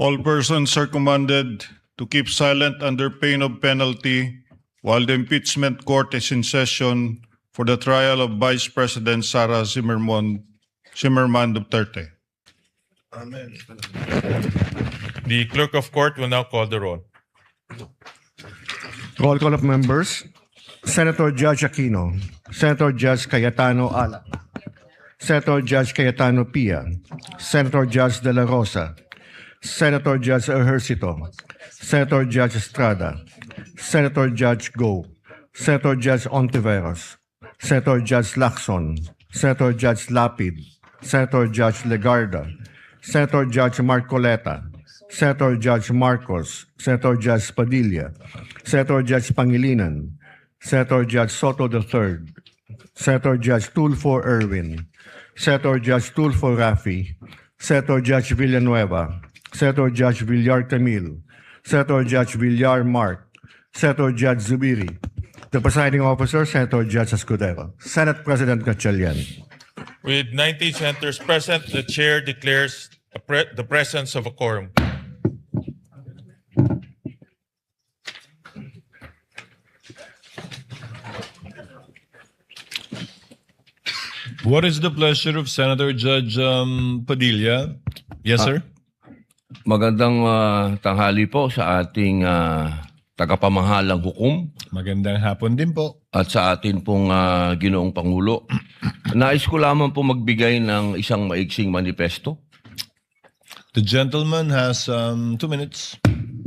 All persons are commanded to keep silent under pain of penalty while the impeachment court is in session for the trial of Vice President Sara Zimmerman Duterte. Amen. The clerk of court will now call the roll. Roll call of members. Senator Judge Aquino. Senator Judge Cayetano Ala. Senator Judge Cayetano Pia. Senator Judge De La Rosa. Senator Judge Ejercito. Senator Judge Estrada. Senator Judge Go. Senator Judge Ontiveros. Senator Judge Lacson. Senator Judge Lapid. Senator Judge Legarda. Senator Judge Marcoleta. Senator Judge Marcos. Senator Judge Padilla. Senator Judge Pangilinan. Senator Judge Soto III. Senator Judge Tulfo Erwin. Senator Judge Tulfo Rafi. Senator Judge Villanueva. Senator Judge Villar Camil. Senator Judge Villar Mark. Senator Judge Zubiri. The presiding officer, Senator Judge Escudero. Senate President Gatchalian. With 90 senators present, the chair declares the presence of a quorum. What is the pleasure of Senator Judge Padilla? Yes, sir. Magandang tanghali po sa ating tagapamahalang hukom Magandang hapon din po. at sa atin pong Ginoong Pangulo. Nais ko lamang po magbigay ng isang maiksing manifesto. The gentleman has 2 minutes.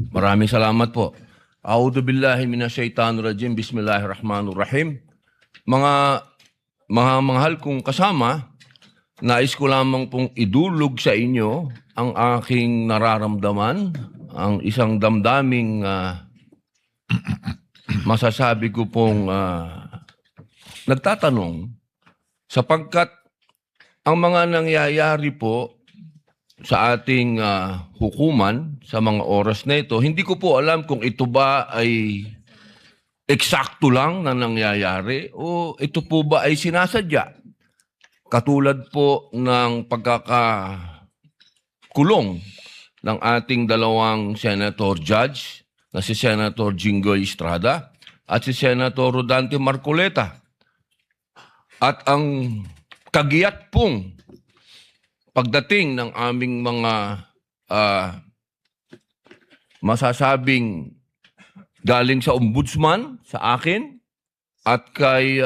Maraming salamat po. A'udhu billahi minasyaitanir rajim. Bismillahirrahmanirrahim. Mga mahal kong kasama, nais ko lamang pong idulog sa inyo ang aking nararamdaman, ang isang damdaming masasabi ko pong nagtatanong sapagkat ang mga nangyayari po sa ating hukuman sa mga oras na ito, hindi ko po alam kung ito ba ay eksakto lang na nangyayari o ito po ba ay sinasadya. Katulad po ng pagkakakulong ng ating dalawang senator judge na si Senator Jinggoy Estrada at si Senator Rodante Marcoleta. At ang kagiyat pong pagdating ng aming mga masasabing galing sa ombudsman, sa akin, at kay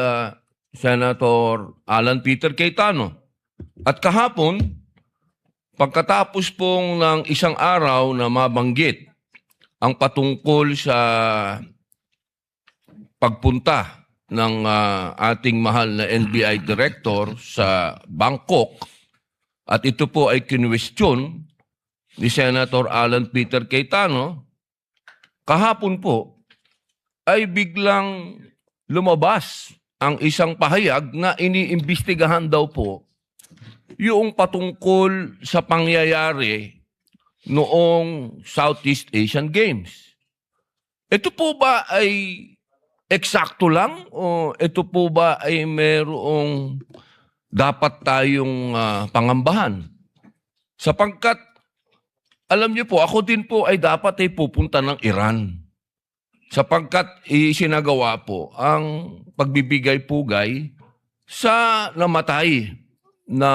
Senator Alan Peter Cayetano. At kahapon, pagkatapos pong ng isang araw na mabanggit ang patungkol sa pagpunta ng ating mahal na NBI Director sa Bangkok, at ito po ay kinwestiyon ni Senator Alan Peter Cayetano, kahapon po ay biglang lumabas ang isang pahayag na iniimbestigahan daw po yung patungkol sa pangyayari noong Southeast Asian Games. Ito po ba ay eksakto lang o ito po ba ay merong dapat tayong pangambahan? Sapagkat alam niyo po, ako din po ay dapat ay pupunta ng Iran. Sapagkat isinagawa po ang pagbibigay-pugay sa namatay na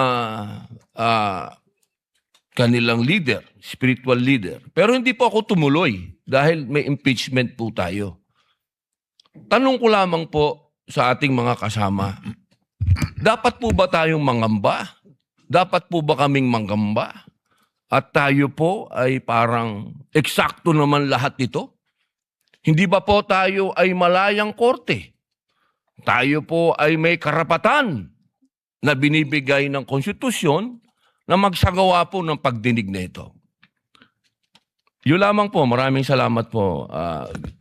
kanilang leader, spiritual leader. Pero hindi po ako tumuloy dahil may impeachment po tayo. Tanong ko lamang po sa ating mga kasama, dapat po ba tayong mangamba? Dapat po ba kaming manggamba? At tayo po ay parang eksakto naman lahat ito? Hindi ba po tayo ay malayang korte? Tayo po ay may karapatan na binibigay ng konstitusyon na magsagawa po ng pagdinig na ito. Yun lamang po. Maraming salamat po,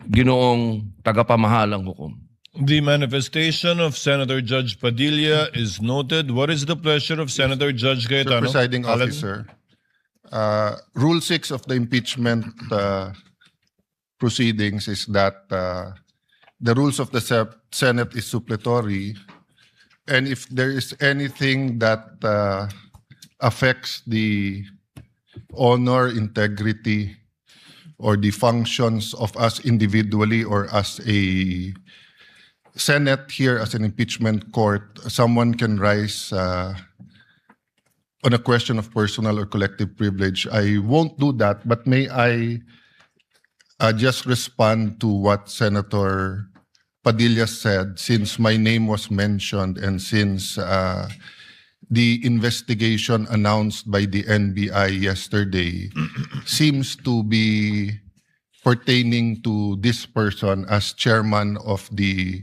Ginoong tagapamahalang hukom. The manifestation of Senator Judge Padilla is noted. What is the pleasure of Senator Judge Sir Cayetano? Presiding Alan? Officer, Rule 6 of the impeachment proceedings is that the rules of the Senate is suppletory, and if there is anything that affects the honor, integrity, or the functions of us individually or as a Senate here as an impeachment court, someone can rise on a question of personal or collective privilege. I won't do that, but may I just respond to what Senator Padilla said, since my name was mentioned and since the investigation announced by the NBI yesterday seems to be pertaining to this person as chairman of the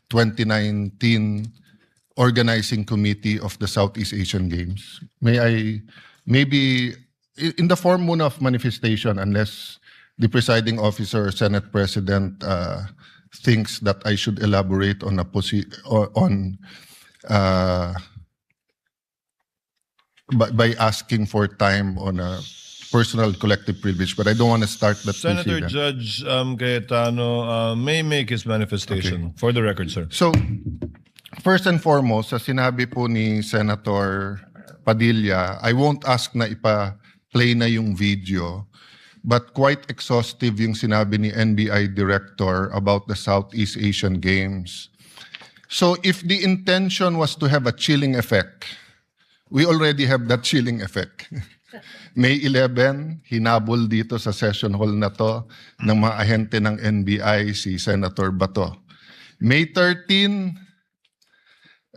2019 organizing committee of the Southeast Asian Games. May I, maybe in the form muna of manifestation, unless the presiding officer or Senate President thinks that I should elaborate on by asking for time on a personal collective privilege, but I don't want to start that. Senator Judge Cayetano may make his manifestation. For the record, sir. So, first and foremost, sa sinabi po ni Senator Padilla, I won't ask na ipa-play na yung video, but quite exhaustive yung sinabi ni NBI Director about the Southeast Asian Games. So, if the intention was to have a chilling effect, we already have that chilling effect. May 11, hinabol dito sa session hall na to ng mga ahente ng NBI si Senator Bato. May 13,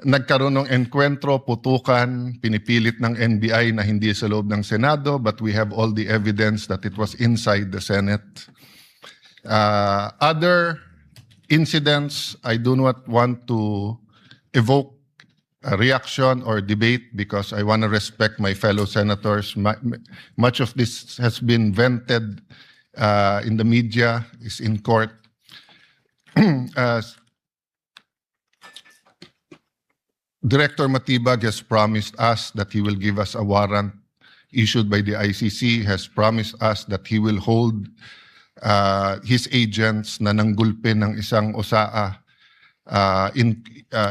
nagkaroon ng enkwentro, putukan, pinipilit ng NBI na hindi sa loob ng Senado, but we have all the evidence that it was inside the Senate. Other incidents, I do not want to evoke a reaction or debate because I want to respect my fellow senators. Much of this has been vented in the media, is in court. Director Matibag has promised us that he will give us a warrant issued by the ICC, has promised us that he will hold his agents na nanggulpe ng isang OSAA.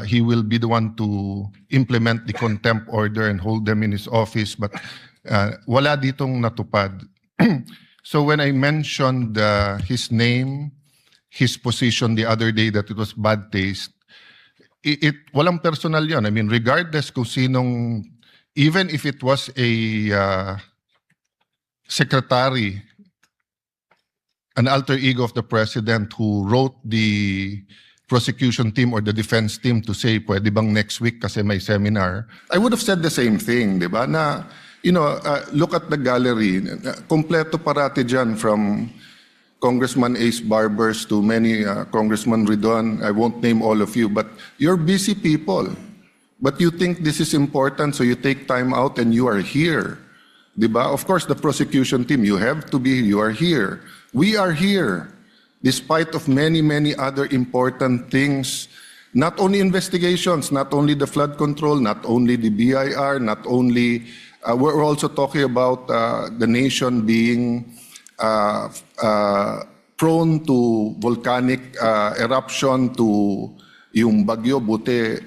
He will be the one to implement the contempt order and hold them in his office, but wala ditong natupad. So when I mentioned his name, his position the other day that it was bad taste, walang personal yan. I mean, regardless kung sinong, even if it was a secretary, an alter ego of the president who wrote the prosecution team or the defense team to say, pwede bang next week kasi may seminar, I would have said the same thing, di ba? Na, look at the gallery. Kompleto parati dyan from Congressman Ace Barbers to many Congressman Ridon. I won't name all of you, but you're busy people. But you think this is important, so you take time out and you are here. Di ba? Of course, the prosecution team, you have to be, you are here. We are here. Despite of many, many other important things, not only investigations, not only the flood control, not only the BIR, not only, we're also talking about the nation being prone to volcanic eruption, to yung bagyo, buti,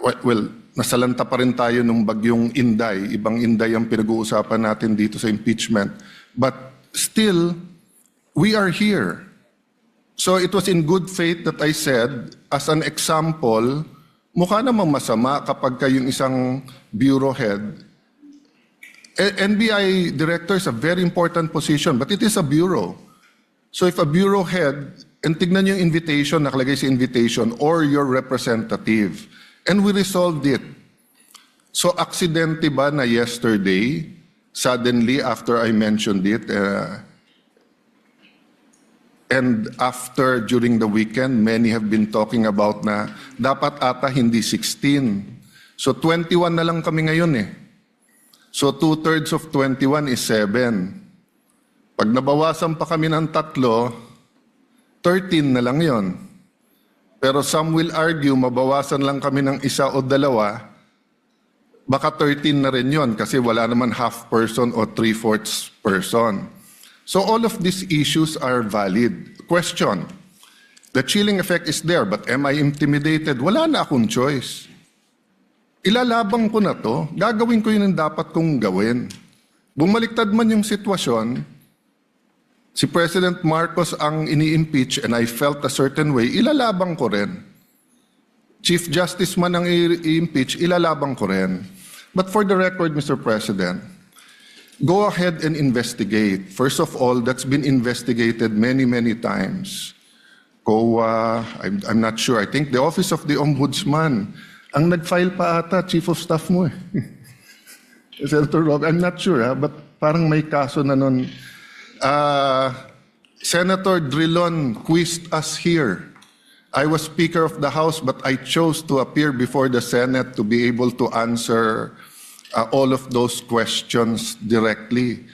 well, nasalanta pa rin tayo nung bagyong Inday. Ibang Inday ang pinag-uusapan natin dito sa impeachment. But still, we are here. So it was in good faith that I said, as an example, mukha namang masama kapag kayong isang bureau head. NBI director is a very important position, but it is a bureau. So if a bureau head, and tignan yung invitation, nakalagay sa invitation, or your representative, and we resolved it. So aksidente ba na yesterday, suddenly after I mentioned it, and after, during the weekend, many have been talking about na dapat ata hindi 16. So 21 na lang kami ngayon eh. So 2/3 of 21 is 7. Pag nabawasan pa kami ng 3, 13 na lang yon. Pero some will argue, mabawasan lang kami ng 1 o 2, baka 13 na rin yon kasi wala naman half person o 3/4 person. So all of these issues are valid. Question, the chilling effect is there, but am I intimidated? Wala na akong choice. Ilalabang ko na to, gagawin ko yun ang dapat kong gawin. bumaliktad man yung sitwasyon, si President Marcos ang ini-impeach and I felt a certain way, ilalabang ko rin. Chief Justice man ang i-impeach, ilalabang ko rin. But for the record, Mr. President, go ahead and investigate. First of all, that's been investigated many, many times. COA, I'm not sure. I think the Office of the Ombudsman, ang nag-file pa ata, Chief of Staff mo eh. Senator Rob, I'm not sure but parang may kaso na nun. Senator Drilon quizzed us here. I was Speaker of the House, but I chose to appear before the Senate to be able to answer all of those questions directly.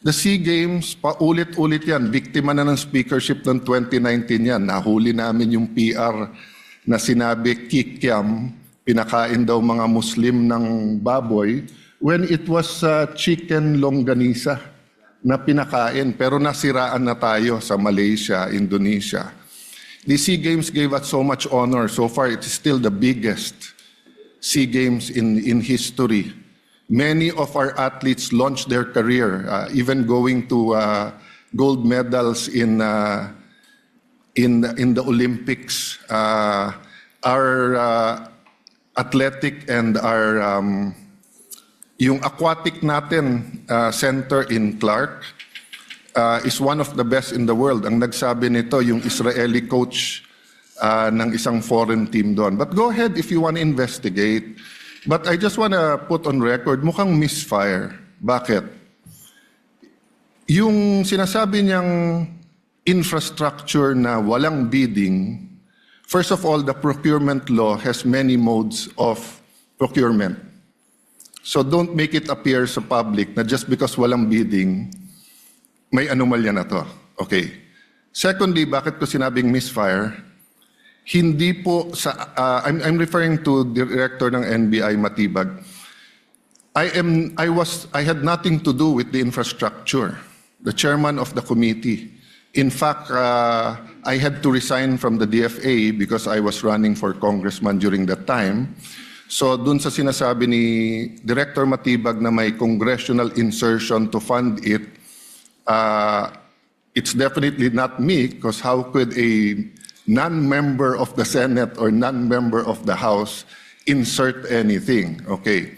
The SEA Games, paulit-ulit yan. Biktima na ng speakership ng 2019 yan. Nahuli namin yung PR na sinabi kikiam, pinakain daw mga Muslim ng baboy, when it was chicken longganisa na pinakain, pero nasiraan na tayo sa Malaysia, Indonesia. The SEA Games gave us so much honor. So far, it is still the biggest SEA Games in history. Many of our athletes launched their career, even going to gold medals in the Olympics. Our athletic and our yung aquatic natin center in Clark is one of the best in the world. Ang nagsabi nito yung Israeli coach ng isang foreign team doon. But go ahead if you want to investigate. But I just want to put on record, mukhang misfire. Bakit? Yung sinasabi niyang infrastructure na walang bidding, first of all, the procurement law has many modes of procurement. So don't make it appear sa public na just because walang bidding, may anomalya na to. Okay. Secondly, bakit ko sinabing misfire? Hindi po sa I'm referring to the director ng NBI Matibag. I had nothing to do with the infrastructure. The chairman of the committee. In fact, I had to resign from the DFA because I was running for congressman during that time. So dun sa sinasabi ni Director Matibag na may congressional insertion to fund it, it's definitely not me because how could a non-member of the Senate or non-member of the House insert anything? Okay.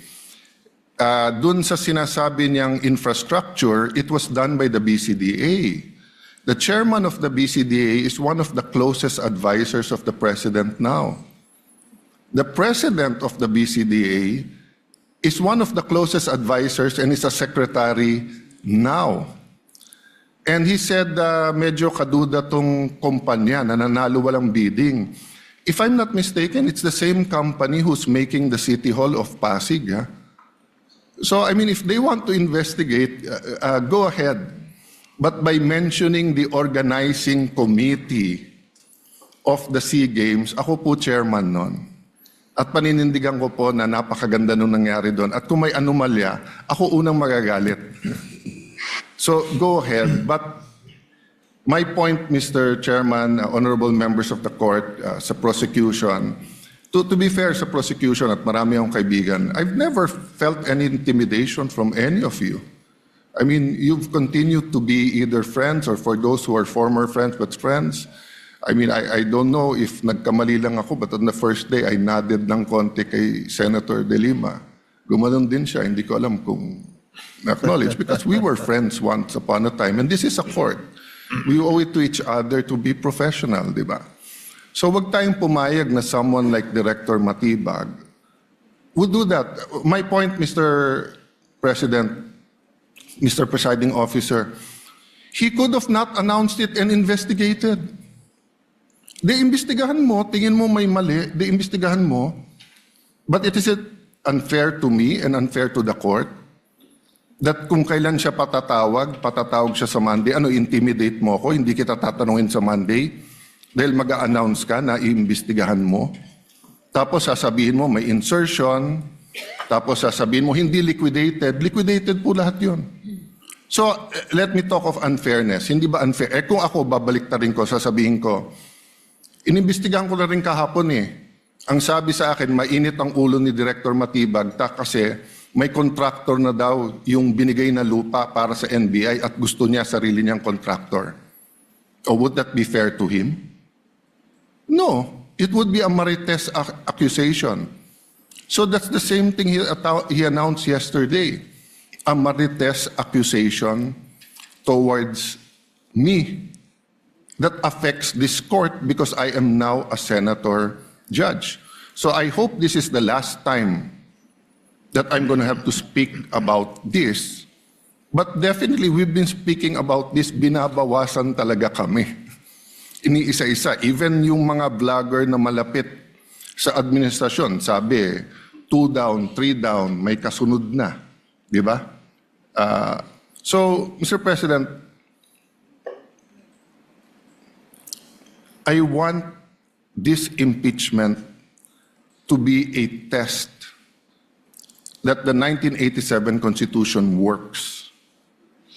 Dun sa sinasabi niyang infrastructure, it was done by the BCDA. The chairman of the BCDA is one of the closest advisors of the president now. The president of the BCDA is one of the closest advisors and is a secretary now. And he said, medyo kaduda tong kumpanya na nanalo walang bidding. If I'm not mistaken, it's the same company who's making the City Hall of Pasig. So, I mean, if they want to investigate, go ahead. But by mentioning the organizing committee of the SEA Games, ako po chairman nun. At paninindigan ko po na napakaganda nung nangyari doon. At kung may anomalya, ako unang magagalit. So, go ahead. But my point, Mr. Chairman, honorable members of the court, sa prosecution, to be fair sa prosecution at marami akong kaibigan, I've never felt any intimidation from any of you. I mean, you've continued to be either friends or for those who are former friends but friends. I mean, I don't know if nagkamali lang ako, but on the first day, I nodded ng konti kay Senator De Lima. Gumanon din siya, hindi ko alam kung na-acknowledge because we were friends once upon a time and this is a court. We owe it to each other to be professional, di ba? So wag tayong pumayag na someone like Director Matibag would do that. My point, Mr. President, Mr. Presiding Officer, he could have not announced it and investigated. Imbestigahan mo, tingin mo may mali, imbestigahan mo. But it is unfair to me and unfair to the court that kung kailan siya patatawag siya sa Monday, intimidate mo ako, hindi kita tatanungin sa Monday dahil mag-a-announce ka na iimbestigahan mo. Tapos sasabihin mo may insertion, tapos sasabihin mo hindi liquidated po lahat yun. So let me talk of unfairness. Hindi ba unfair? Kung ako babalik ta rin ko, sasabihin ko, inimbestigahan ko na rin kahapon eh. Ang sabi sa akin, mainit ang ulo ni Director Matibag kasi may contractor na daw yung binigay na lupa para sa NBI at gusto niya sarili niyang contractor. Or would that be fair to him? No, it would be a marites accusation. So that's the same thing he announced yesterday, a marites accusation towards me that affects this court because I am now a senator judge. So I hope this is the last time that I'm going to have to speak about this. But definitely, we've been speaking about this, binabawasan talaga kami. Iniisa-isa, even yung mga vlogger na malapit sa administrasyon, sabi, 2 down, 3 down, may kasunod na. Di ba? So, Mr. President, I want this impeachment to be a test that the 1987 Constitution works,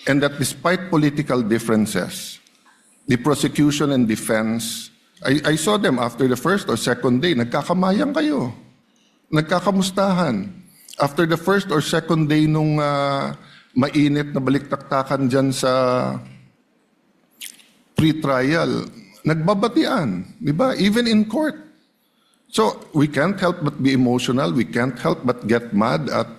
and that despite political differences, the prosecution and defense, I saw them after the first or second day, nagkakamayang kayo, nagkakamustahan. After the first or second day nung mainit na baliktaktakan dyan sa pre-trial, nagbabatian, di ba? Even in court. So we can't help but be emotional. We can't help but get mad at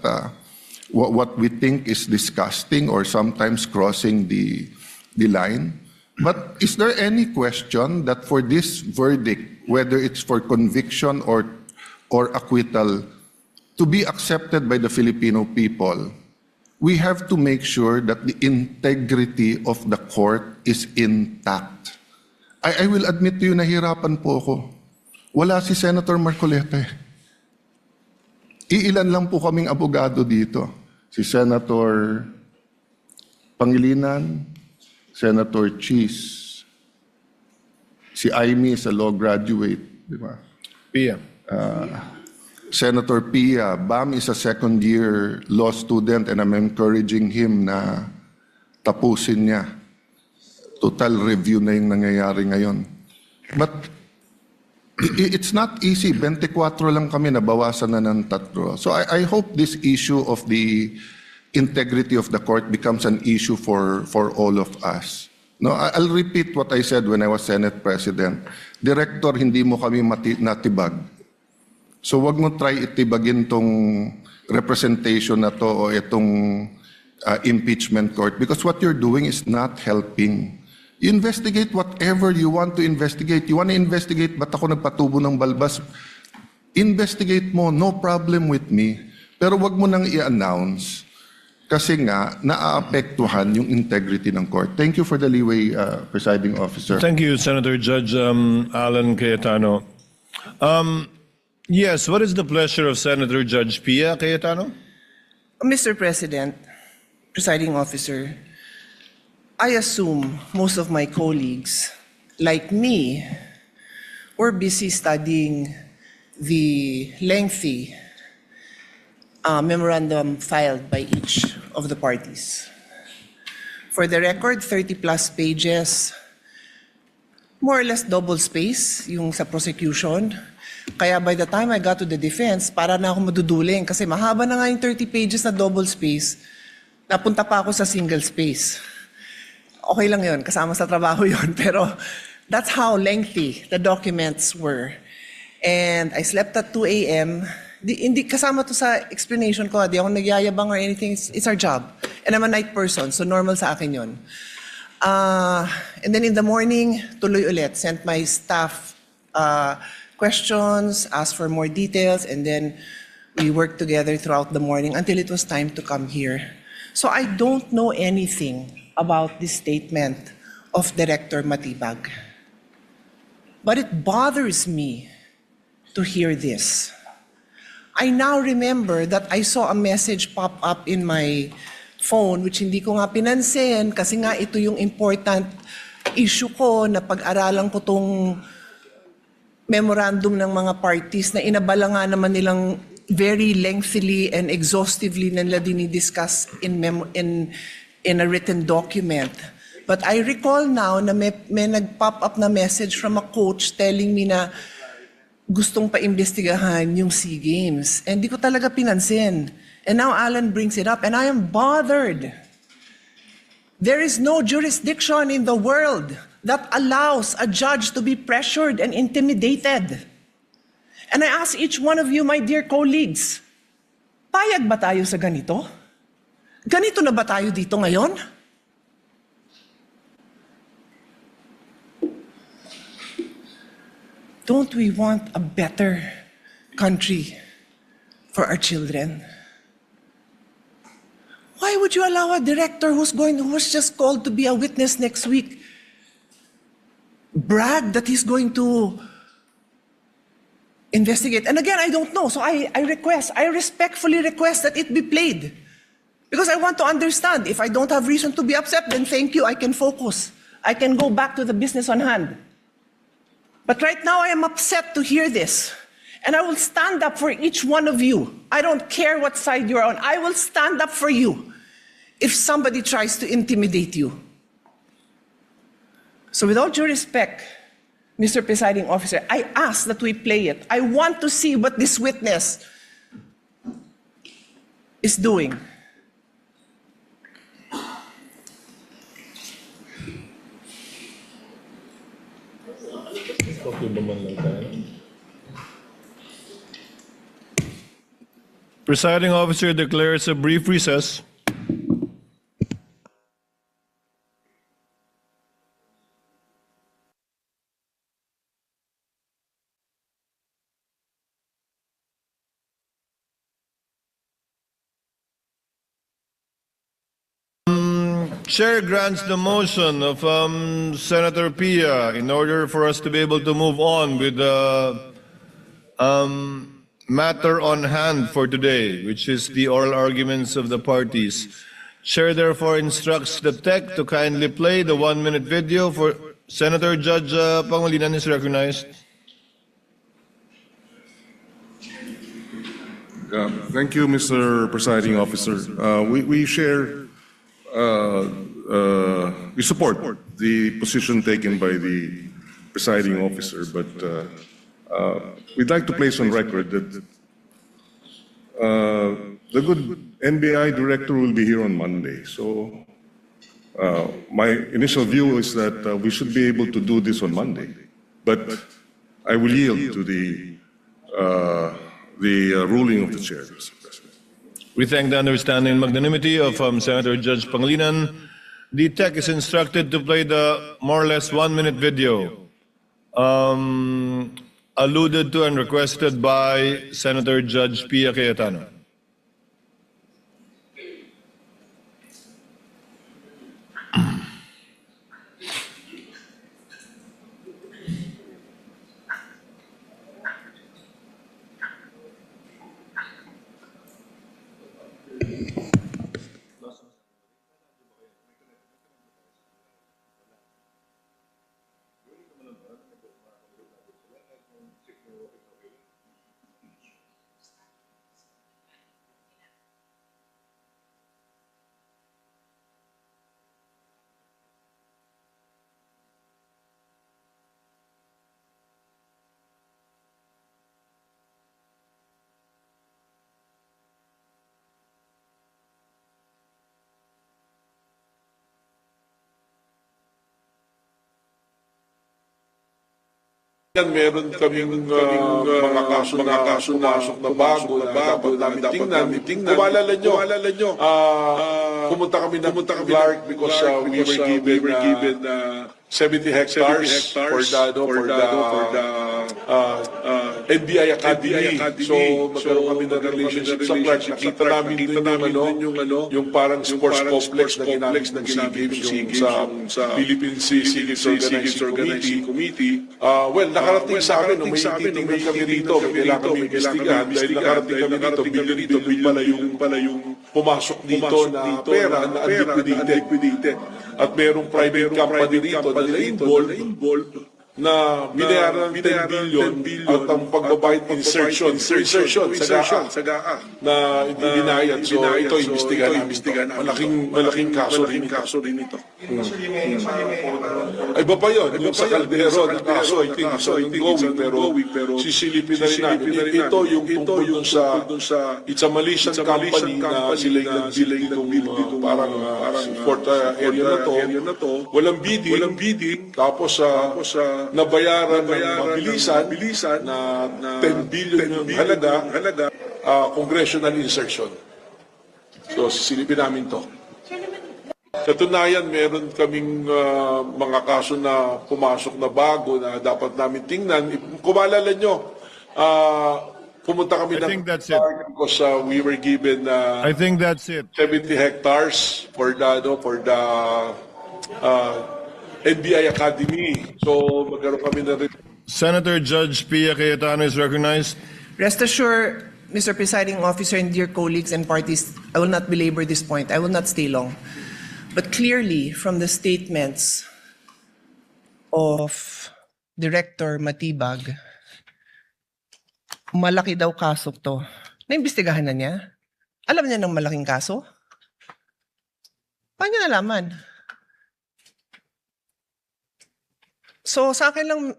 what we think is disgusting or sometimes crossing the line. But is there any question that for this verdict, whether it's for conviction or acquittal, to be accepted by the Filipino people, we have to make sure that the integrity of the court is intact. I will admit to you, nahirapan po ako. Wala si Senator Marcoleta. Iilan lang po kaming abogado dito. Si Senator Pangilinan, Senator Cheese, si Aimee is a law graduate, di ba? Pia. Senator Pia, Bam is a second-year law student and I'm encouraging him na tapusin niya. Total review na yung nangyayari ngayon. But it's not easy. 24 lang kami, nabawasan na ng 3. So I hope this issue of the integrity of the court becomes an issue for all of us. No, I'll repeat what I said when I was Senate President. Director, hindi mo kami natibag. So wag mo try itibagin tong representation na to o itong impeachment court because what you're doing is not helping. Investigate whatever you want to investigate. You want to investigate, ba't ako nagpatubo ng balbas? Investigate mo, no problem with me. Pero wag mo nang i-announce kasi nga naaapektuhan yung integrity ng court. Thank you for the leeway, Presiding Officer. Thank you, Senator Judge Alan Cayetano. Yes, what is the pleasure of Senator Judge Pia Cayetano? Mr. President, Presiding Officer, I assume most of my colleagues, like me, were busy studying the lengthy memorandum filed by each of the parties. For the record, 30-plus pages, more or less double space yung sa prosecution. Kaya by the time I got to the defense, para na ako maduduling kasi mahaba na nga yung 30 pages na double space, napunta pa ako sa single space. Okay lang yun, kasama sa trabaho yun. Pero that's how lengthy the documents were. And I slept at 2 a.m. Hindi kasama to sa explanation ko. Di ako nagyayabang or anything. It's our job. And I'm a night person, so normal sa akin yun. And then in the morning, tuloy ulit. Sent my staff questions, asked for more details, and then we worked together throughout the morning until it was time to come here. So I don't know anything about this statement of Director Matibag. But it bothers me to hear this. I now remember that I saw a message pop up in my phone which hindi ko nga pinansin kasi nga ito yung important issue ko na pag-aralan ko tong memorandum ng mga parties na inabala nga naman nilang very lengthily and exhaustively nila dinidiscuss in a written document. But I recall now na may nag-pop up na message from a coach telling me na gustong paimbestigahan yung SEA Games. And di ko talaga pinansin. And now Alan brings it up, and I am bothered. There is no jurisdiction in the world that allows a judge to be pressured and intimidated. And I ask each one of you, my dear colleagues, payag ba tayo sa ganito? Ganito na ba tayo dito ngayon? Don't we want a better country for our children? Why would you allow a director who was just called to be a witness next week brag that he's going to investigate? And again, I don't know. So I respectfully request that it be played. Because I want to understand. If I don't have reason to be upset, then thank you, I can focus. I can go back to the business on hand. But right now I am upset to hear this. And I will stand up for each one of you. I don't care what side you're on. I will stand up for you if somebody tries to intimidate you. So with all due respect, Mr. Presiding Officer, I ask that we play it. I want to see what this witness is doing. Presiding officer declares a brief recess. Chair grants the motion of Senator Pia in order for us to be able to move on with the matter on hand for today, which is the oral arguments of the parties. Chair therefore instructs the tech to kindly play the 1-minute video for Senator Judge Pangilinan is recognized. Thank you, Mr. Presiding Officer. We share, we support the position taken by the presiding officer, but we'd like to place on record that the good NBI director will be here on Monday. So my initial view is that we should be able to do this on Monday, but I will yield to the ruling of the chair, Mr. President. We thank the understanding and magnanimity of Senator Judge Pangilinan. The tech is instructed to play the more or less 1-minute video alluded to and requested by Senator Judge Pia Cayetano. Meron kaming mga kaso pumasok na bago na dapat namin tingnan. Kung maalala nyo, pumunta kami Clark because we were given 70 hectares for the NBI Academy. So magkaroon kami ng relationship sa Clark. Nakita namin din yung parang sports complex na ginamit ng SEA Games sa Philippine Sea Games Organizing Committee. Well, nakarating sa amin, may titingnan kami rito, kailangan kami investigahan, dahil nakarating kami dito, billion pala yung pumasok dito na pera na unliquidated. At merong private company rito na na-involve na binayaran ng 10 billion at ang pagbabayad insertion sa GAA na hindi binayad. So ito imbestigahan namin. Malaking kaso rin ito. Ay, iba pa yun. Yung sa Caldero na kaso, I think it's ongoing, pero sisilipin na rin namin. Ito yung tungkol dun sa it's a Malaysian company na sila yung nag-build itong parang fourth area na to. Walang bidding. Tapos nabayaran ng mabilisan na 10 billion yung halaga, congressional insertion. So, sisilipin namin to. Katunayan, meron kaming mga kaso na pumasok na bago na dapat namin tingnan. Kung maalala nyo, pumunta kami I think that's it. because we were given I think that's it. 70 hectares for the NBI Academy. So magkaroon kami na rin. Senator Judge Pia Cayetano is recognized. Rest assured, Mr. Presiding Officer and dear colleagues and parties, I will not belabor this point. I will not stay long. But clearly, from the statements of Director Matibag, malaki daw kaso to. Naimbestigahan na niya? Alam niya ng malaking kaso? Paano niya nalaman? So sa akin lang,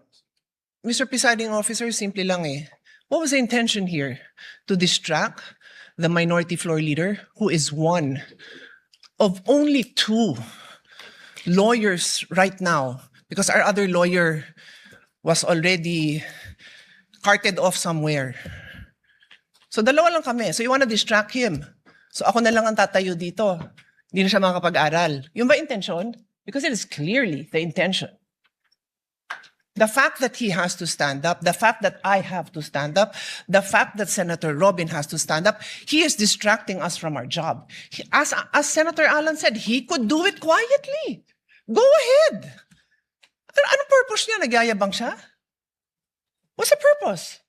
Mr. Presiding Officer, simple lang eh. What was the intention here? To distract the minority floor leader, who is one of only 2 lawyers right now, because our other lawyer was already carted off somewhere. So dalawa lang kami. So you wanna distract him. So ako na lang ang tatayo dito. Hindi na siya makakapag-aral. Yung ba intention? Because it is clearly the intention. The fact that he has to stand up, the fact that I have to stand up, the fact that Senator Robin has to stand up, he is distracting us from our job. As Senator Alan said, he could do it quietly. Go ahead. Anong purpose niya? Nagyayabang siya? What's the purpose?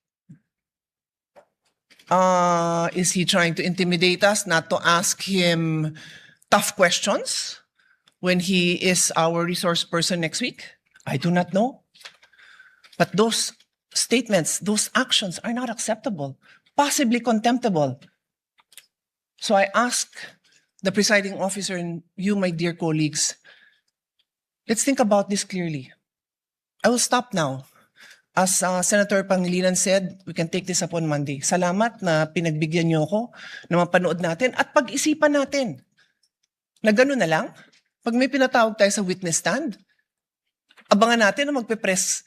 Is he trying to intimidate us not to ask him tough questions when he is our resource person next week? I do not know. But those statements, those actions are not acceptable, possibly contemptible. So I ask the presiding officer and you, my dear colleagues, let's think about this clearly. I will stop now. As Senator Pangilinan said, we can take this up on Monday. Salamat na pinagbigyan niyo ako na mapanood natin at pag-isipan natin. Na gano'n na lang, pag may pinatawag tayo sa witness stand, abangan natin na magpe-press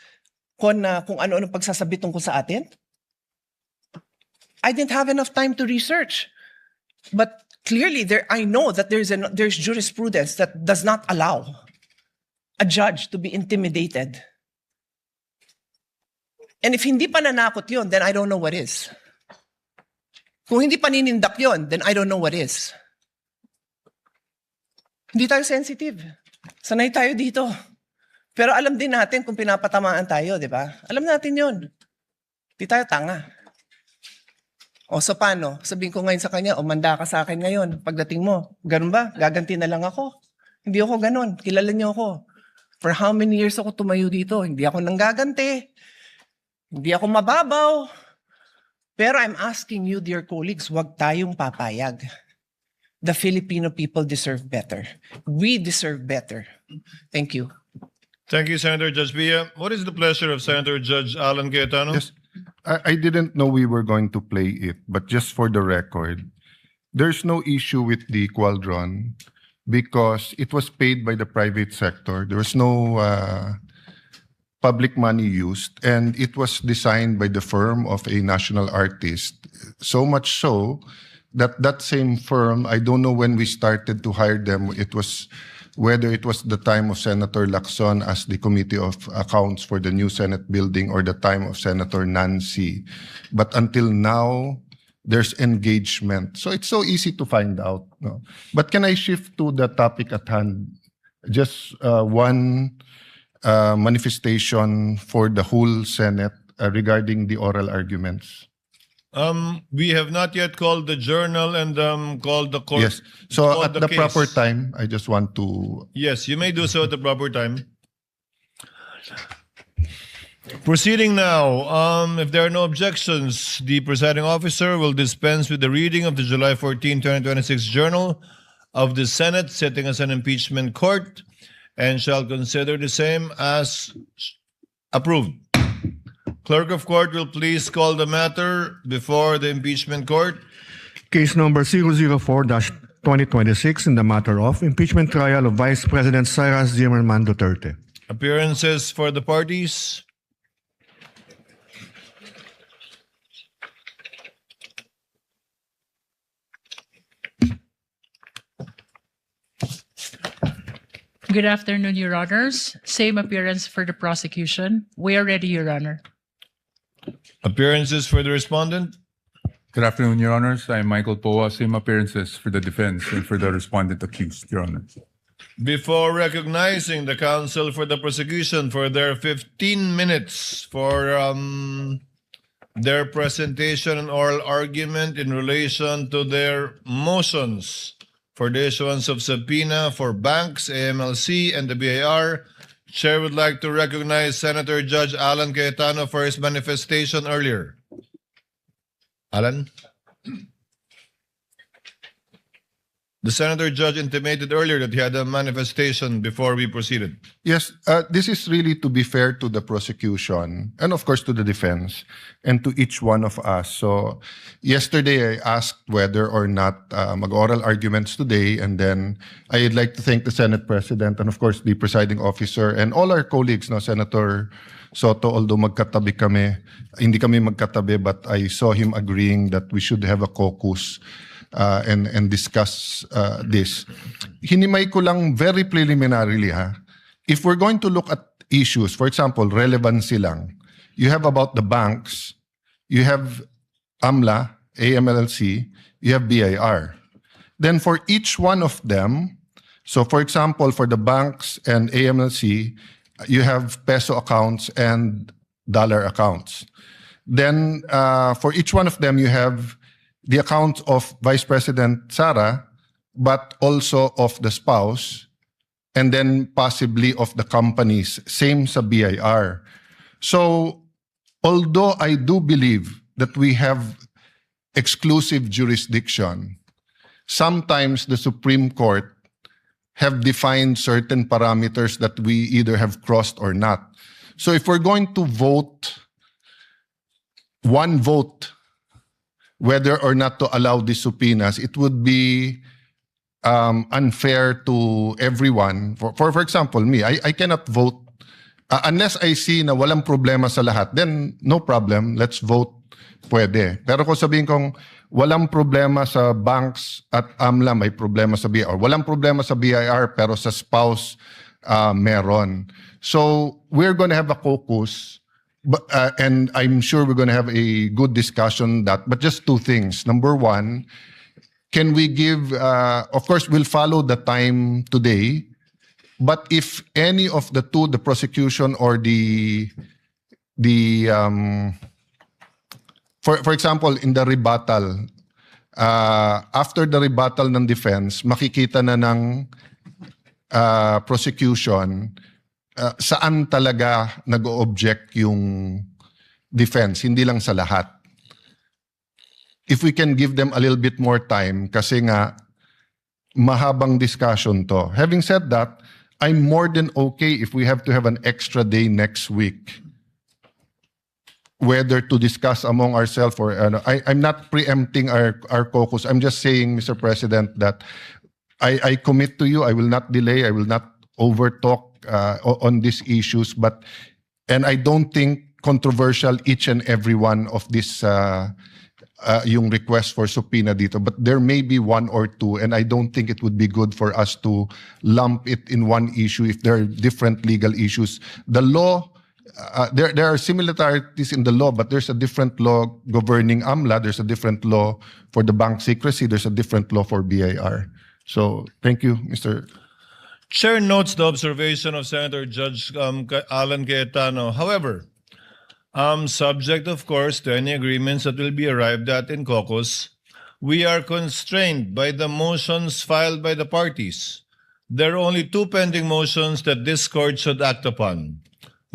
kung ano-ano pagsasabi tungkol sa atin. I didn't have enough time to research. But clearly, I know that there's jurisprudence that does not allow a judge to be intimidated. And if hindi pa nanakot yun, then I don't know what is. Kung hindi pa ninindak yun, then I don't know what is. Hindi tayo sensitive. Sanay tayo dito. Pero alam din natin kung pinapatamaan tayo, di ba? Alam natin yun. Di tayo tanga. O so paano? Sabihin ko ngayon sa kanya, manda ka sa akin ngayon. Pagdating mo, ganun ba? Gaganti na lang ako. Hindi ako ganun. Kilala niyo ako. For how many years ako tumayo dito? Hindi ako nanggaganti. Hindi ako mababaw. Pero I'm asking you, dear colleagues, huwag tayong papayag. The Filipino people deserve better. We deserve better. Thank you. Thank you, Senator Judge Pia. What is the pleasure of Senator Judge Alan Cayetano? Yes, I didn't know we were going to play it, but just for the record, there's no issue with the Qualdron because it was paid by the private sector. There was no public money used, and it was designed by the firm of a national artist. So much so that that same firm, I don't know when we started to hire them, whether it was the time of Senator Lacson as the Committee of Accounts for the new Senate building or the time of Senator Nancy. But until now, there's engagement. So it's so easy to find out. No? But can I shift to the topic at hand? Just one manifestation for the whole Senate regarding the oral arguments. We have not yet called the journal and called the court. Yes. So called at the case. proper time, I just want to... Yes, you may do so at the proper time. Proceeding now, if there are no objections, the presiding officer will dispense with the reading of the July 14, 2026 Journal of the Senate sitting as an impeachment court and shall consider the same as approved. Clerk of court will please call the matter before the impeachment court. Case number 004-2026 in the matter of impeachment trial of Vice President Sara Zimmerman Duterte. Appearances for the parties. Good afternoon, Your Honors. Same appearance for the prosecution. We are ready, Your Honor. Appearances for the respondent. Good afternoon, Your Honors. I'm Michael Poa. Same appearances for the defense and for the respondent accused, Your Honor. Before recognizing the counsel for the prosecution for their 15 minutes for their presentation and oral argument in relation to their motions for the issuance of subpoena for banks, AMLC, and the BIR, Chair would like to recognize Senator Judge Alan Cayetano for his manifestation earlier. Alan? The Senator Judge intimated earlier that he had a manifestation before we proceeded. Yes, this is really to be fair to the prosecution and of course to the defense and to each one of us. So yesterday I asked whether or not mag-oral arguments today, and then I'd like to thank the Senate President and of course the presiding officer and all our colleagues, no, Senator Soto, although magkatabi kami, hindi kami magkatabi, but I saw him agreeing that we should have a caucus and discuss this. Hinimay ko lang very preliminarily, if we're going to look at issues, for example, relevancy lang, you have about the banks, you have AMLA, AMLC, you have BIR. Then for each one of them, so for example, for the banks and AMLC, you have peso accounts and dollar accounts. Then for each one of them, you have the account of Vice President Sara, but also of the spouse, and then possibly of the companies, same sa BIR. So, although I do believe that we have exclusive jurisdiction, sometimes the Supreme Court have defined certain parameters that we either have crossed or not. So if we're going to vote, one vote, whether or not to allow these subpoenas, it would be unfair to everyone. For example, me, I cannot vote unless I see na walang problema sa lahat, then no problem, let's vote, pwede. Pero kung sabihin kong walang problema sa banks at AMLA, may problema sa BIR. Walang problema sa BIR, pero sa spouse, meron. So we're going to have a caucus. And I'm sure we're going to have a good discussion on that. But just two things. Number one, can we give, of course, we'll follow the time today. But if any of the two, the prosecution or for example, in the rebuttal, after the rebuttal ng defense, makikita na ng prosecution saan talaga nag-object yung defense, hindi lang sa lahat. If we can give them a little bit more time, kasi nga, mahabang discussion to. Having said that, I'm more than okay if we have to have an extra day next week, whether to discuss among ourselves or, I'm not preempting our caucus. I'm just saying, Mr. President, that I commit to you, I will not delay, I will not overtalk on these issues, and I don't think controversial each and every one of this yung request for subpoena dito, but there may be one or two, and I don't think it would be good for us to lump it in one issue if there are different legal issues. The law, there are similarities in the law, but there's a different law governing AMLA, there's a different law for the bank secrecy, there's a different law for BIR. So, thank you, Mr. Chair notes the observation of Senator Judge Alan Cayetano. However, subject, of course, to any agreements that will be arrived at in caucus, we are constrained by the motions filed by the parties. There are only two pending motions that this court should act upon.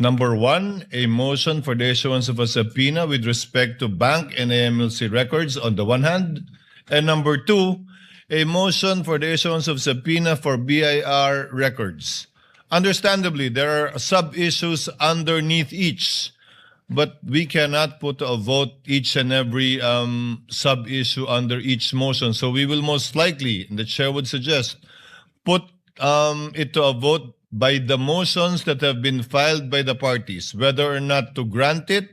Number one, a motion for the issuance of a subpoena with respect to bank and AMLC records on the one hand. And number two, a motion for the issuance of subpoena for BIR records. Understandably, there are sub-issues underneath each, but we cannot put to a vote each and every sub-issue under each motion. So we will most likely, and the chair would suggest, put it to a vote by the motions that have been filed by the parties, whether or not to grant it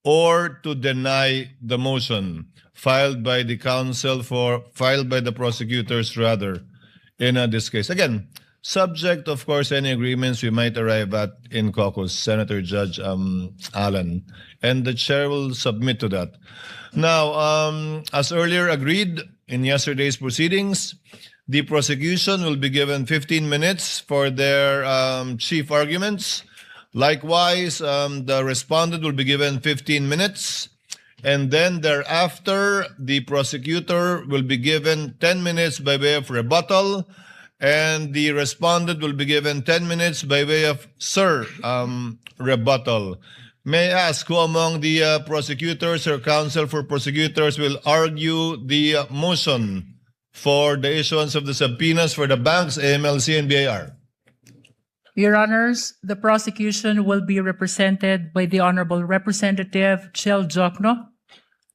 or to deny the motion filed by the prosecutors rather in this case. Again, subject, of course, any agreements we might arrive at in caucus, Senator Judge Allen, and the chair will submit to that. Now, as earlier agreed in yesterday's proceedings, the prosecution will be given 15 minutes for their chief arguments. Likewise, the respondent will be given 15 minutes. And then thereafter, the prosecutor will be given 10 minutes by way of rebuttal, and the respondent will be given 10 minutes by way of rebuttal. May I ask who among the prosecutors or counsel for prosecutors will argue the motion for the issuance of the subpoenas for the banks, AMLC, and BIR? Your Honors, the prosecution will be represented by the Honorable Representative Chel Jokno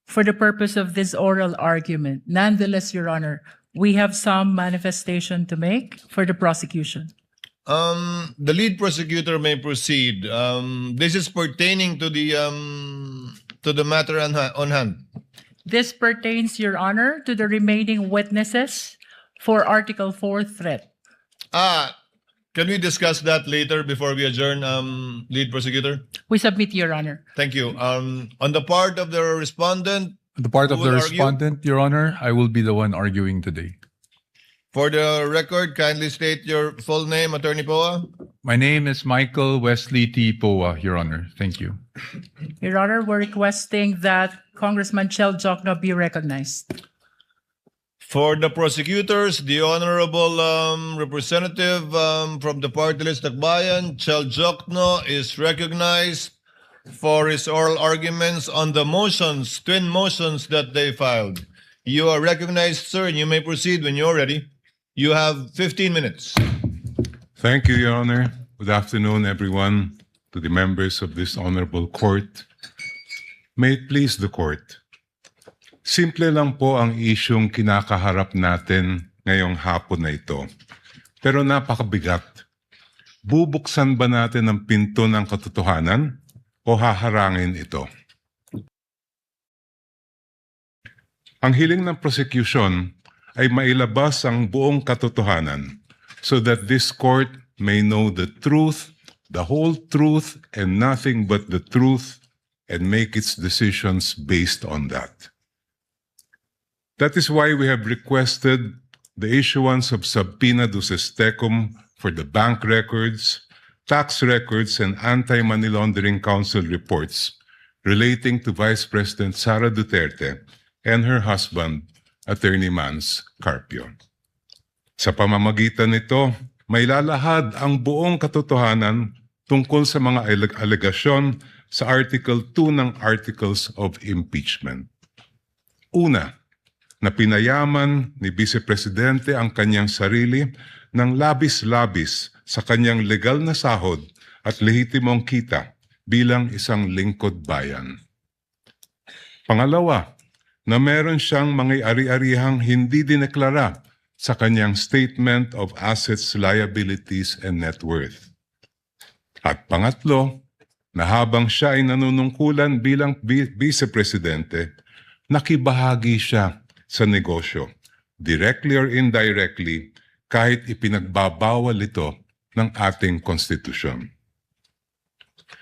for the purpose of this oral argument. Nonetheless, Your Honor, we have some manifestation to make for the prosecution. The lead prosecutor may proceed. This is pertaining to the matter on hand. This pertains, Your Honor, to the remaining witnesses for Article 4 threat. Can we discuss that later before we adjourn, lead prosecutor? We submit, Your Honor. Thank you. On the part of the respondent, The part of who the will argue? respondent, Your Honor, I will be the one arguing today. For the record, kindly state your full name, Attorney Poa. My name is Michael Wesley T. Poa, Your Honor. Thank you. Your Honor, we're requesting that Congressman Chel Jokno be recognized. For the prosecutors, the Honorable Representative from the party list Akbayan, Chel Jokno, is recognized for his oral arguments on the motions, twin motions that they filed. You are recognized, sir, and you may proceed when you're ready. You have 15 minutes. Thank you, Your Honor. Good afternoon, everyone, to the members of this honorable court. May it please the court. Simple lang po ang isyong kinakaharap natin ngayong hapon na ito. Pero napakabigat. Bubuksan ba natin ang pinto ng katotohanan o haharangin ito? Ang hiling ng prosecution ay mailabas ang buong katotohanan so that this court may know the truth, the whole truth, and nothing but the truth, and make its decisions based on that. That is why we have requested the issuance of subpoena duces tecum for the bank records, tax records, and anti-money laundering council reports relating to Vice President Sara Duterte and her husband, Attorney Mans Carpio. Sa pamamagitan nito, may lalahad ang buong katotohanan tungkol sa mga alegasyon sa Article 2 ng Articles of Impeachment. Una, na pinayaman ni Vice Presidente ang kanyang sarili ng labis-labis sa kanyang legal na sahod at lehitimong kita bilang isang lingkod bayan. Pangalawa, na meron siyang mga ari-arihang hindi dineklara sa kanyang Statement of Assets, Liabilities, and Net Worth. At pangatlo, na habang siya ay nanunungkulan bilang Vice Presidente, nakibahagi siya sa negosyo, directly or indirectly, kahit ipinagbabawal ito ng ating konstitusyon.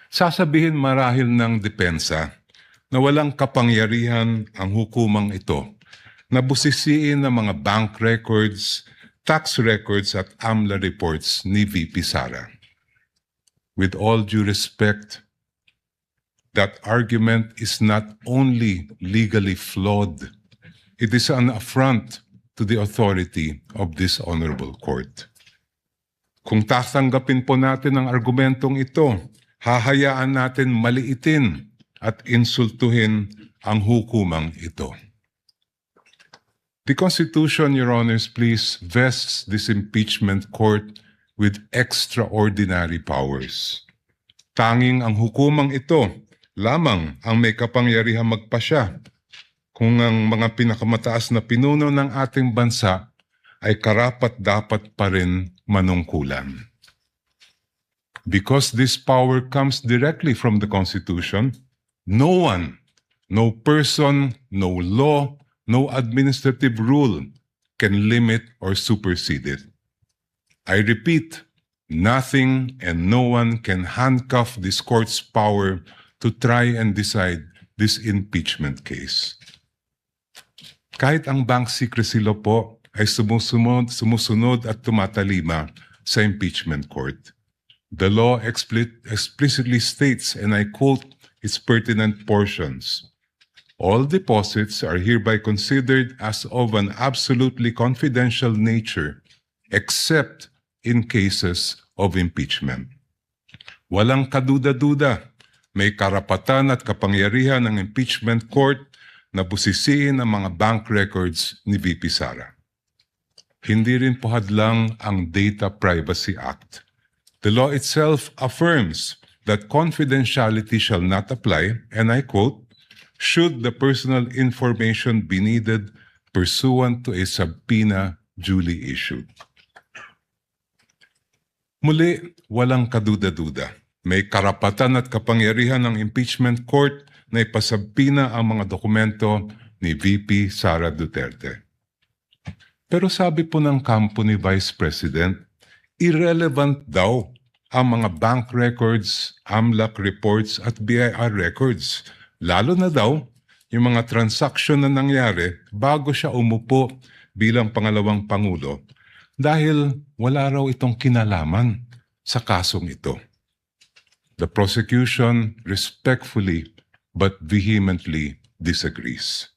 Sasabihin marahil ng depensa na walang kapangyarihan ang hukumang ito na busisiin ng mga bank records, tax records at AMLA reports ni VP Sara. With all due respect, that argument is not only legally flawed, it is an affront to the authority of this honorable court. Kung tatanggapin po natin ang argumentong ito, hahayaan natin maliitin at insultuhin ang hukumang ito. The Constitution, Your Honors, please, vests this impeachment court with extraordinary powers. Tanging ang hukumang ito lamang ang may kapangyarihang magpasya kung ang mga pinakamataas na pinuno ng ating bansa ay karapat-dapat pa rin manungkulan. Because this power comes directly from the Constitution, no one, no person, no law, no administrative rule can limit or supersede it. I repeat, nothing and no one can handcuff this court's power to try and decide this impeachment case. Kahit ang bank secrecy law po ay sumusunod at tumatalima sa impeachment court. The law explicitly states, and I quote its pertinent portions, all deposits are hereby considered as of an absolutely confidential nature except in cases of impeachment. Walang kaduda-duda, may karapatan at kapangyarihan ng impeachment court na busisiin ang mga bank records ni VP Sara. Hindi rin po hadlang ang Data Privacy Act. The law itself affirms that confidentiality shall not apply, and I quote, should the personal information be needed pursuant to a subpoena duly issued. Muli, walang kaduda-duda. May karapatan at kapangyarihan ng impeachment court na ipasabpina ang mga dokumento ni VP Sara Duterte. Pero sabi po ng kampo ni Vice President, irrelevant daw ang mga bank records, AMLAC reports at BIR records. Lalo na daw yung mga transaksyon na nangyari bago siya umupo bilang pangalawang Pangulo dahil wala raw itong kinalaman sa kasong ito. The prosecution respectfully but vehemently disagrees.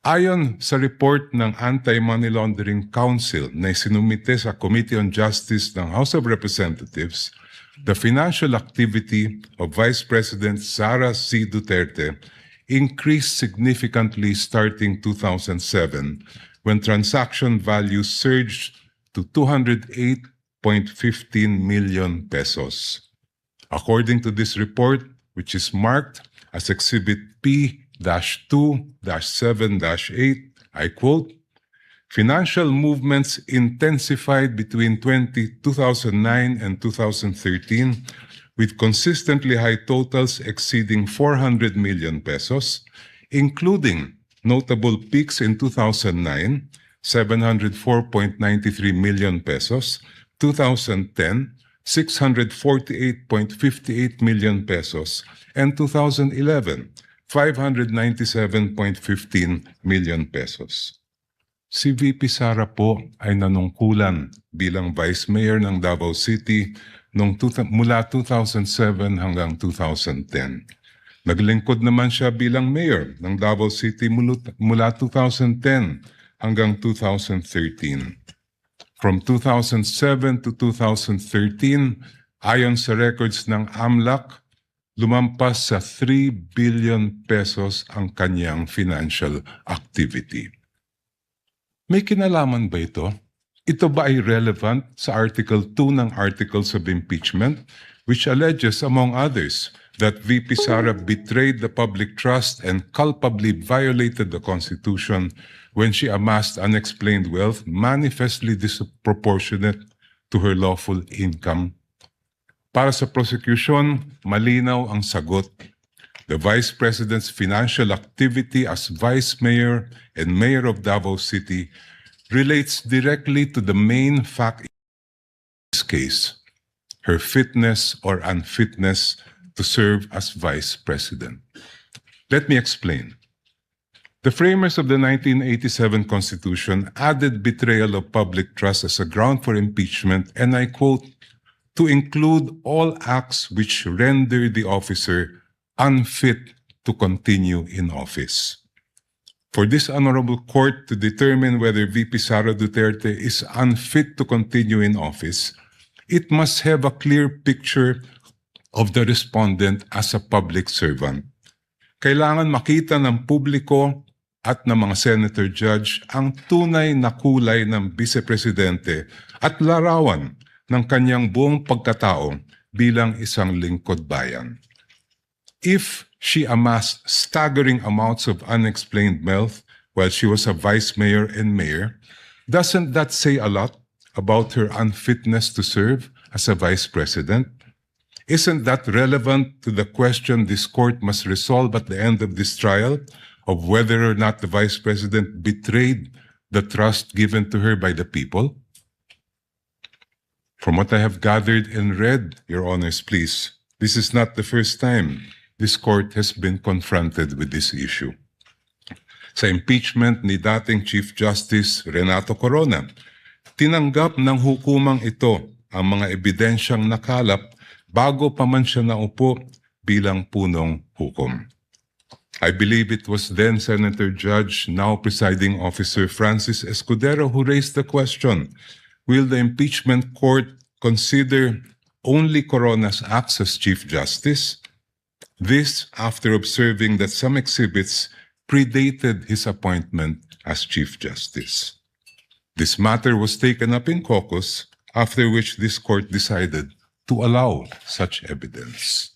Ayon sa report ng Anti-Money Laundering Council na isinumite sa Committee on Justice ng House of Representatives, the financial activity of Vice President Sara C. Duterte increased significantly starting 2007 when transaction values surged to 208.15 million pesos. According to this report, which is marked as Exhibit P-2-7-8, I quote, financial movements intensified between 2009 and 2013 with consistently high totals exceeding 400 million pesos, including notable peaks in 2009, 704.93 million pesos, 2010, 648.58 million pesos, and 2011, 597.15 million pesos. Si VP Sara po ay nanungkulan bilang Vice Mayor ng Davao City mula 2007 hanggang 2010. Naglingkod naman siya bilang Mayor ng Davao City mula 2010 hanggang 2013. From 2007 to 2013, ayon sa records ng AMLAC, lumampas sa 3 billion pesos ang kanyang financial activity. May kinalaman ba ito? Ito ba ay relevant sa Article 2 ng Articles of Impeachment, which alleges, among others, that VP Sara betrayed the public trust and culpably violated the Constitution when she amassed unexplained wealth manifestly disproportionate to her lawful income? Para sa prosecution, malinaw ang sagot. The Vice President's financial activity as Vice Mayor and Mayor of Davao City relates directly to the main fact in this case, her fitness or unfitness to serve as Vice President. Let me explain. The framers of the 1987 Constitution added betrayal of public trust as a ground for impeachment, and I quote, to include all acts which render the officer unfit to continue in office. For this honorable court to determine whether VP Sara Duterte is unfit to continue in office, it must have a clear picture of the respondent as a public servant. Kailangan makita ng publiko at ng mga senator judge ang tunay na kulay ng vice-presidente at larawan ng kanyang buong pagkatao bilang isang lingkod bayan. If she amassed staggering amounts of unexplained wealth while she was a vice mayor and mayor, doesn't that say a lot about her unfitness to serve as a vice president? Isn't that relevant to the question this court must resolve at the end of this trial of whether or not the vice president betrayed the trust given to her by the people? From what I have gathered and read, Your Honors, please, this is not the first time this court has been confronted with this issue. Sa impeachment ni dating Chief Justice Renato Corona, tinanggap ng hukumang ito ang mga ebidensyang nakalap bago pa man siya naupo bilang punong hukom. I believe it was then Senator Judge, now presiding officer Francis Escudero, who raised the question, will the impeachment court consider only Corona's acts as Chief Justice? This after observing that some exhibits predated his appointment as Chief Justice. This matter was taken up in caucus, after which this court decided to allow such evidence.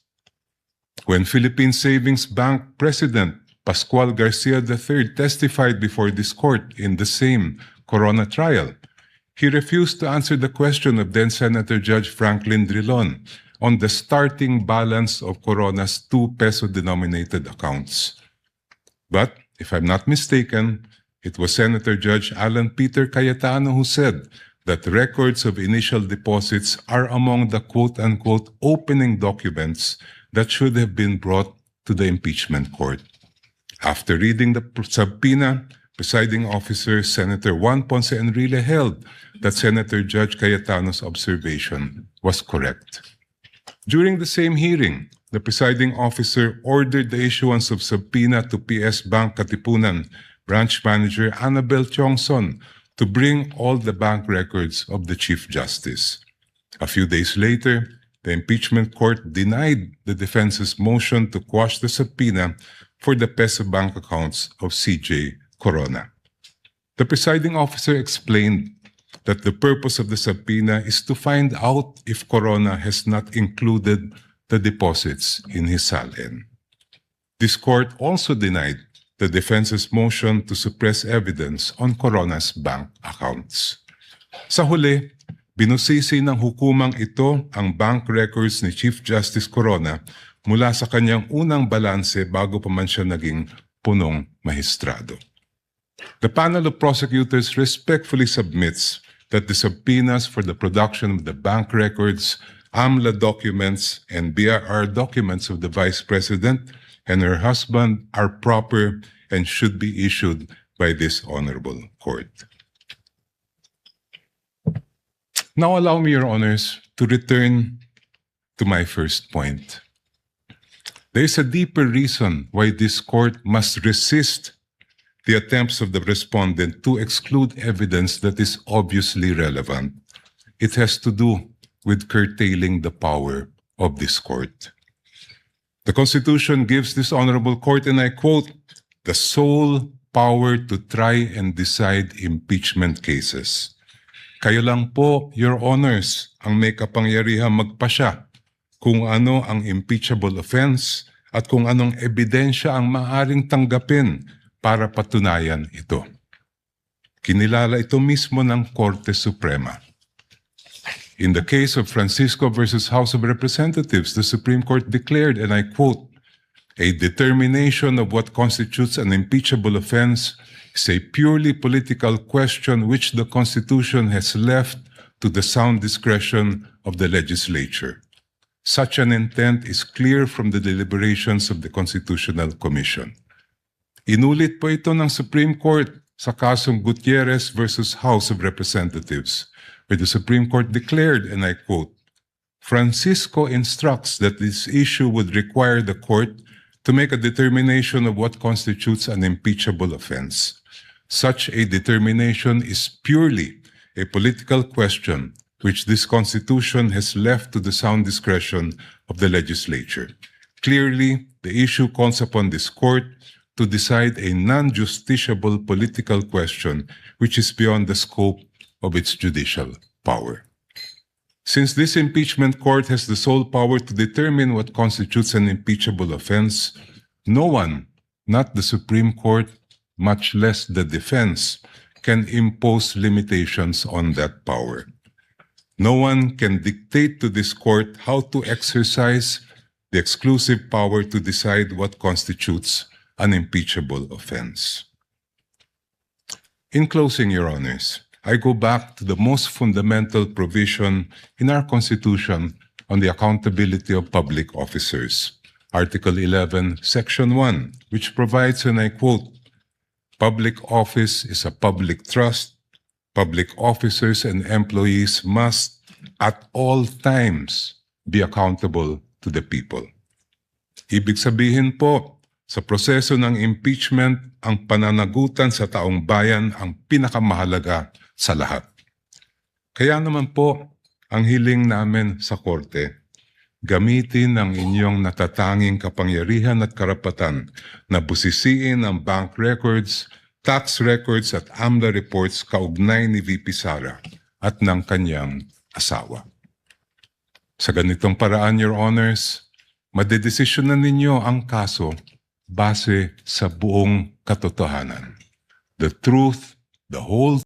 When Philippine Savings Bank President Pascual Garcia III testified before this court in the same Corona trial, he refused to answer the question of then Senator Judge Franklin Drilon on the starting balance of Corona's 2 peso-denominated accounts. But, if I'm not mistaken, it was Senator Judge Alan Peter Cayetano who said that records of initial deposits are among the quote-unquote opening documents that should have been brought to the impeachment court. After reading the subpoena, presiding officer Senator Juan Ponce Enrile held that Senator Judge Cayetano's observation was correct. During the same hearing, the presiding officer ordered the issuance of subpoena to PS Bank Katipunan branch manager Annabel Chongson to bring all the bank records of the Chief Justice. A few days later, the impeachment court denied the defense's motion to quash the subpoena for the peso bank accounts of CJ Corona. The presiding officer explained that the purpose of the subpoena is to find out if Corona has not included the deposits in his SALN. This court also denied the defense's motion to suppress evidence on Corona's bank accounts. Sa huli, binusisi ng hukumang ito ang bank records ni Chief Justice Corona mula sa kanyang unang balanse bago pa man siya naging punong mahistrado. The panel of prosecutors respectfully submits that the subpoenas for the production of the bank records, AMLA documents, and BRR documents of the Vice President and her husband are proper and should be issued by this honorable court. Now allow me, Your Honors, to return to my first point. There is a deeper reason why this court must resist the attempts of the respondent to exclude evidence that is obviously relevant. It has to do with curtailing the power of this court. The Constitution gives this honorable court, and I quote, the sole power to try and decide impeachment cases. Kayo lang po, Your Honors, ang may kapangyarihang magpasya kung ano ang impeachable offense at kung anong ebidensya ang maaaring tanggapin para patunayan ito. Kinilala ito mismo ng Korte Suprema. In the case of Francisco versus House of Representatives, the Supreme Court declared, and I quote, a determination of what constitutes an impeachable offense is a purely political question which the Constitution has left to the sound discretion of the legislature. Such an intent is clear from the deliberations of the Constitutional Commission. Inulit po ito ng Supreme Court sa kasong Gutierrez versus House of Representatives, where the Supreme Court declared, and I quote, Francisco instructs that this issue would require the court to make a determination of what constitutes an impeachable offense. Such a determination is purely a political question which this Constitution has left to the sound discretion of the legislature. Clearly, the issue calls upon this court to decide a non-justiciable political question which is beyond the scope of its judicial power. Since this impeachment court has the sole power to determine what constitutes an impeachable offense, no one, not the Supreme Court, much less the defense, can impose limitations on that power. No one can dictate to this court how to exercise the exclusive power to decide what constitutes an impeachable offense. In closing, Your Honors, I go back to the most fundamental provision in our Constitution on the accountability of public officers, Article 11, Section 1, which provides, and I quote, "Public office is a public trust. Public officers and employees must at all times be accountable to the people." Ibig sabihin po, sa proseso ng impeachment, ang pananagutan sa taong bayan ang pinakamahalaga sa lahat. Kaya naman po, ang hiling namin sa korte, gamitin ang inyong natatanging kapangyarihan at karapatan na busisiin ang bank records, tax records at AMLA reports kaugnay ni VP Sara at ng kanyang asawa. Sa ganitong paraan, Your Honors, madedesisyonan ninyo ang kaso base sa buong katotohanan. The truth, the whole